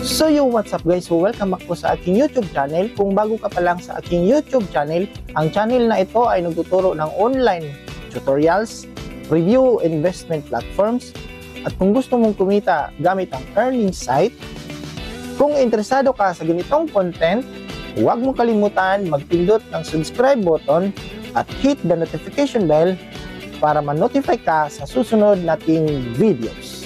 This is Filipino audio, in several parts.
So what's up guys? So welcome back po sa aking YouTube channel. Kung bago ka pa lang sa aking YouTube channel, ang channel na ito ay nagtuturo ng online tutorials, review investment platforms, at kung gusto mong kumita gamit ang earning site, kung interesado ka sa ganitong content, huwag mong kalimutan magpindot ng subscribe button at hit the notification bell para ma-notify ka sa susunod nating videos.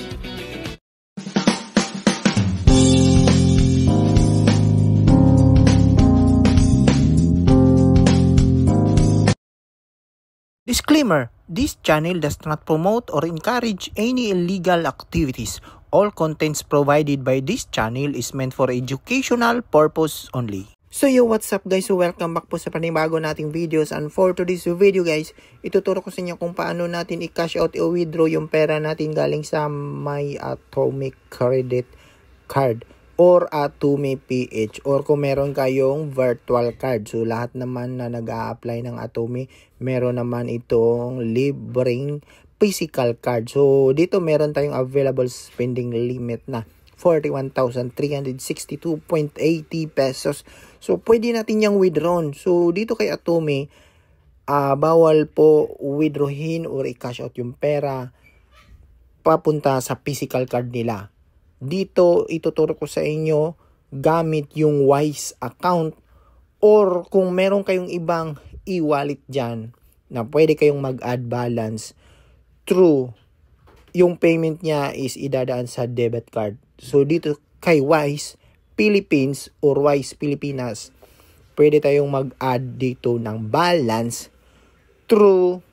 Disclaimer: this channel does not promote or encourage any illegal activities. All contents provided by this channel is meant for educational purpose only. So what's up guys? So welcome back po sa panibago nating videos, and for today's video guys, ituturo ko sa inyo kung paano natin i-cash out o withdraw yung pera natin galing sa My Atomy Credit Card or Atomy PH, or kung meron kayong virtual card. So lahat naman na nag-a-apply ng Atomy, meron naman itong libreng physical card. So dito meron tayong available spending limit na 41,362.80 pesos. So pwede natin yung withdrawn. So dito kay Atomy, bawal po withdrawin or i-cash out yung pera papunta sa physical card nila. Dito ituturo ko sa inyo gamit yung Wise account, or kung meron kayong ibang e-wallet dyan na pwede kayong mag-add balance through yung payment niya is idadaan sa debit card. So dito kay Wise Philippines or Wise Pilipinas, pwede tayong mag-add dito ng balance through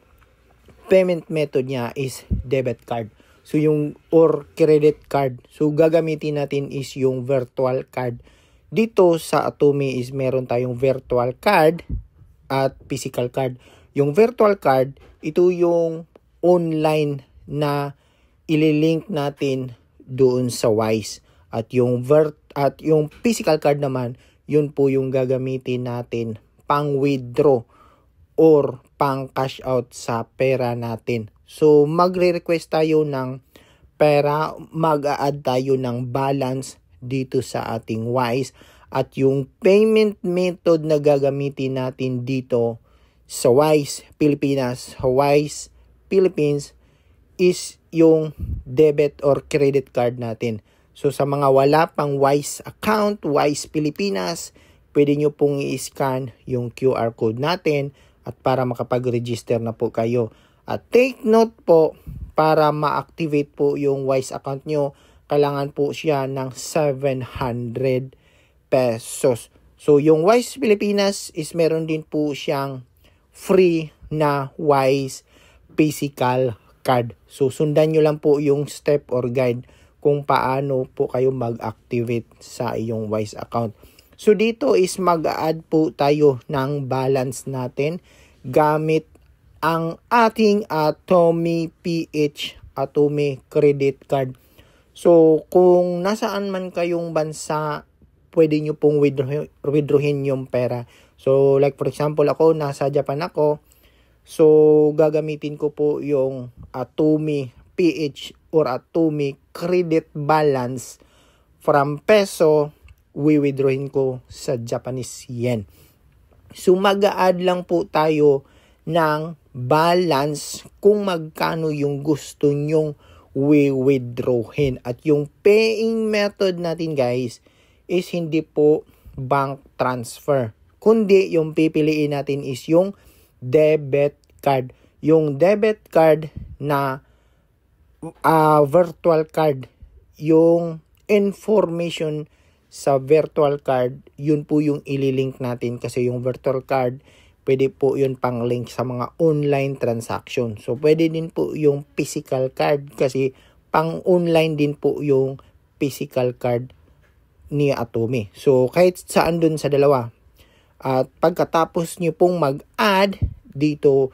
payment method niya is debit card. So yung or credit card. So gagamitin natin is yung virtual card. Dito sa Atomy is meron tayong virtual card at physical card. Yung virtual card, ito yung online na ililink natin doon sa Wise. At yung physical card naman, yun po yung gagamitin natin pang withdraw or pang cash out sa pera natin. So magre-request tayo ng pera, mag-a-add tayo ng balance dito sa ating Wise, at yung payment method na gagamitin natin dito sa Wise Pilipinas, Wise Philippines is yung debit or credit card natin. So sa mga wala pang Wise account, Wise Pilipinas, pwede nyo pong i-scan yung QR code natin at para makapag-register na po kayo. At take note po, para ma-activate po yung Wise account nyo, kailangan po siya ng 700 pesos. So yung Wise Pilipinas is meron din po siyang free na Wise physical card. So sundan nyo lang po yung step or guide kung paano po kayo mag-activate sa iyong Wise account. So dito is mag-add po tayo ng balance natin gamit ang ating Atomy PH, Atomy Credit Card. So kung nasaan man kayong bansa, pwede nyo pong withdrawin yung pera. So like for example ako, nasa Japan ako. So gagamitin ko po yung Atomy PH or Atomy Credit Balance from peso, withdrawin ko sa Japanese yen. So mag-a-add lang po tayo ng balance kung magkano yung gusto nyong withdrawin. At yung paying method natin guys is hindi po bank transfer, kundi yung pipiliin natin is yung debit card. Yung debit card na virtual card, yung information sa virtual card, yun po yung ililink natin, kasi yung virtual card pwede po yun pang link sa mga online transaction. So pwede din po yung physical card, kasi pang online din po yung physical card ni Atomy. So kahit saan dun sa dalawa. At pagkatapos nyo pong mag-add dito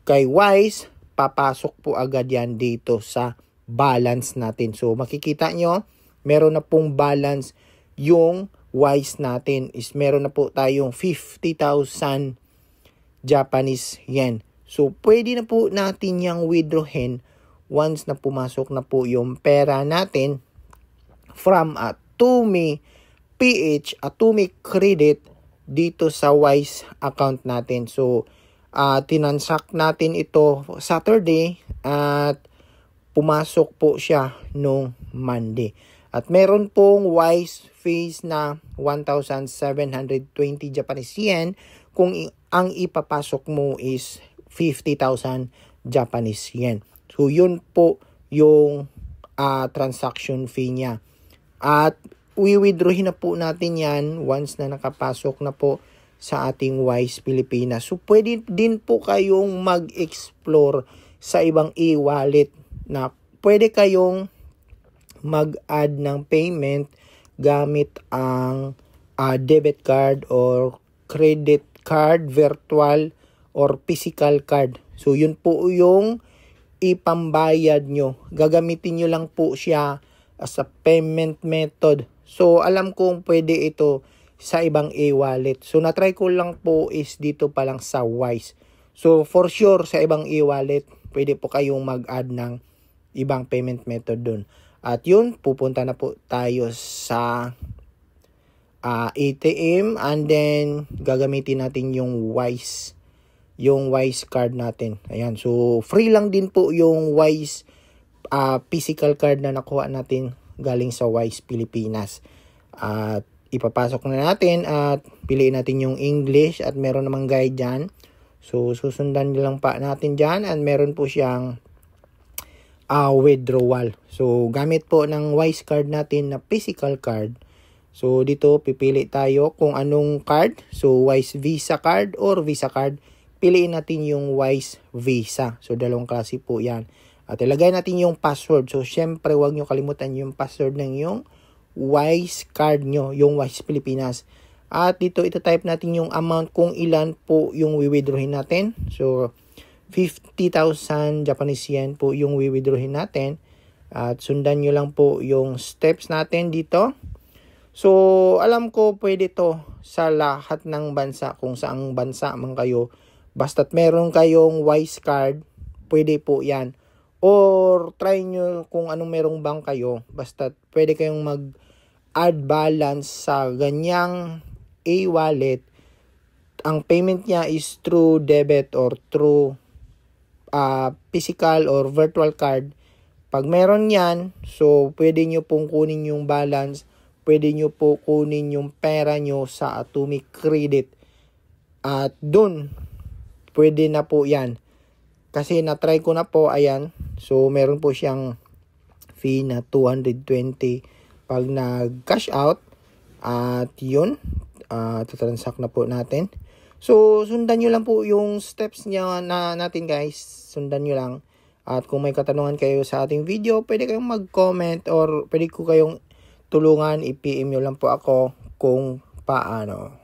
kay Wise, papasok po agad yan dito sa balance natin. So makikita nyo, meron na pong balance yung Wise natin. Is meron na po tayong 50,000 Japanese yen. So pwede na po natin yung withdrawin once na pumasok na po yung pera natin from Atome PH, Atome Credit dito sa Wise account natin. So, tinansak natin ito Saturday at pumasok po siya nung Monday. At meron pong Wise fees na 1,720 Japanese yen kung ang ipapasok mo is 50,000 Japanese yen. So, yun po yung transaction fee niya. At withdrawin na po natin yan once na nakapasok na po sa ating Wise Pilipinas. So, pwede din po kayong mag-explore sa ibang e-wallet na pwede kayong mag-add ng payment gamit ang debit card or credit card, virtual or physical card. So, yun po yung ipambayad nyo. Gagamitin nyo lang po siya as a payment method. So, alam kong pwede ito sa ibang e-wallet. So, na-try ko lang po is dito pa lang sa Wise. So, for sure, sa ibang e-wallet, pwede po kayong mag-add ng ibang payment method dun. At yun, pupunta na po tayo sa ATM and then gagamitin natin yung Wise card natin. Ayan, so free lang din po yung Wise physical card na nakuha natin galing sa Wise Pilipinas. At ipapasok na natin at piliin natin yung English at meron namang guide dyan. So susundan lang pa natin dyan and meron po siyang withdrawal. So, gamit po ng Wise card natin na physical card. So, dito pipili tayo kung anong card. So, Wise Visa card or Visa card. Piliin natin yung Wise Visa. So, dalawang klase po yan. At ilagay natin yung password. So, syempre, huwag nyo kalimutan yung password ng yung Wise card nyo, yung Wise Pilipinas. At dito, ito-type natin yung amount kung ilan po yung withdrawin natin. So, 50,000 Japanese yen po yung withdrawin natin. At sundan nyo lang po yung steps natin dito. So, alam ko pwede to sa lahat ng bansa, kung saang bansa man kayo. Basta't meron kayong Wise card, pwede po yan. Or try nyo kung anong merong bank kayo. Basta't pwede kayong mag-add balance sa ganyang e-wallet. Ang payment niya is through debit or through physical or virtual card. Pag meron yan, so pwede nyo pong kunin yung balance, pwede nyo po kunin yung pera nyo sa Atome Credit. At dun, pwede na po yan. Kasi na-try ko na po, ayan. So, meron po siyang fee na 220 pag nag-cash out. At yun, transact na po natin. So, sundan nyo lang po yung steps niya natin guys. Sundan nyo lang. At kung may katanungan kayo sa ating video, pwede kayong mag-comment or pwede ko kayong tulungan. I-PM nyo lang po ako kung paano.